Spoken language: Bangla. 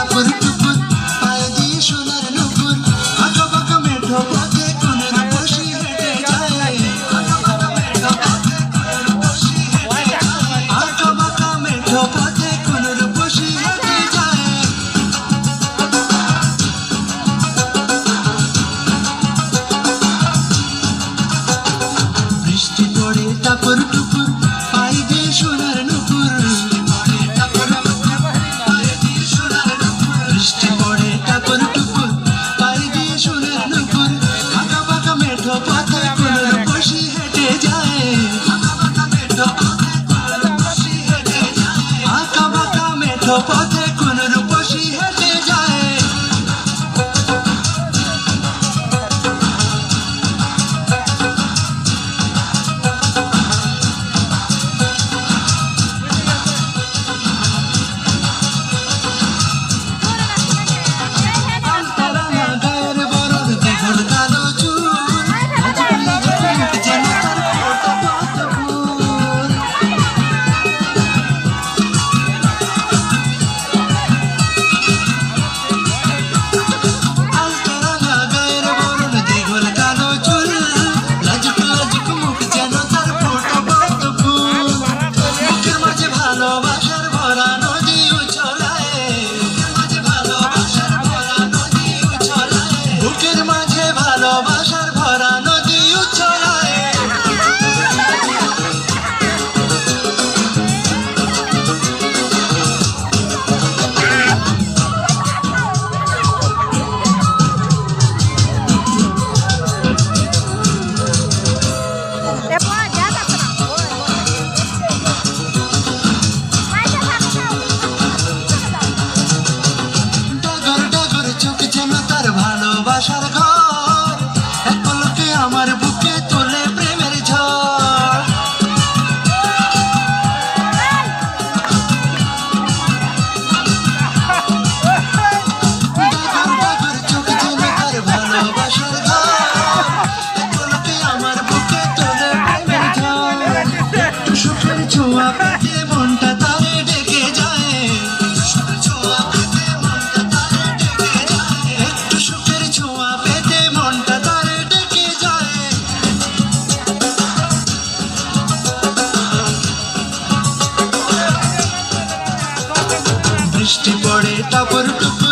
টাপুর টুপুর পায়ে দিয়ে সোনার নুপুর আঁকা বাঁকা মেঠো পথে কোনের বসি হেঁটে যায় আঁকা বাঁকা মেঠো পথে কোনের বসি হেঁটে যায় আঁকা বাঁকা মেঠো পথে কোনের বসি হেঁটে যায় বৃষ্টি পড়ে টাপুর টুপুর পায়ে দিয়ে সোনার নুপুর বৃষ্টি পড়ে টাপুর টুপুর পায়ে দিয়ে সোনার নুপুর আঁকা বাঁকা মেঠো পথে কোনের বসি হেঁটে যায় আঁকা বাঁকা মেঠো পথে কোনের বসি হেঁটে যায় আঁকা বাঁকা মেঠো পথে কোনের বসি হেঁটে যায় ভালোবাসার ভরা নদী উছলায় বুকের মাঝে ভালোবাসার ভরা নদী উছলায় ভালোবাসার ঘর এক পলকে আমার বুকে তোলে প্রেমের ঝড় ডাগর চোখ যেন তার ভালোবাসার ঘর এক পলকে আমার বুকে তোলে প্রেমের ঝড় একটু সুখের ছোঁয়া পেতে মনটা তারে ডেকে যায় একটু সুখের ছোঁয়া পেতে মনটা তারে ডেকে যায় একটু সুখের ছোঁয়া পেতে মনটা তারে ডেকে যায় বৃষ্টি পড়ে টাপুর টুপুর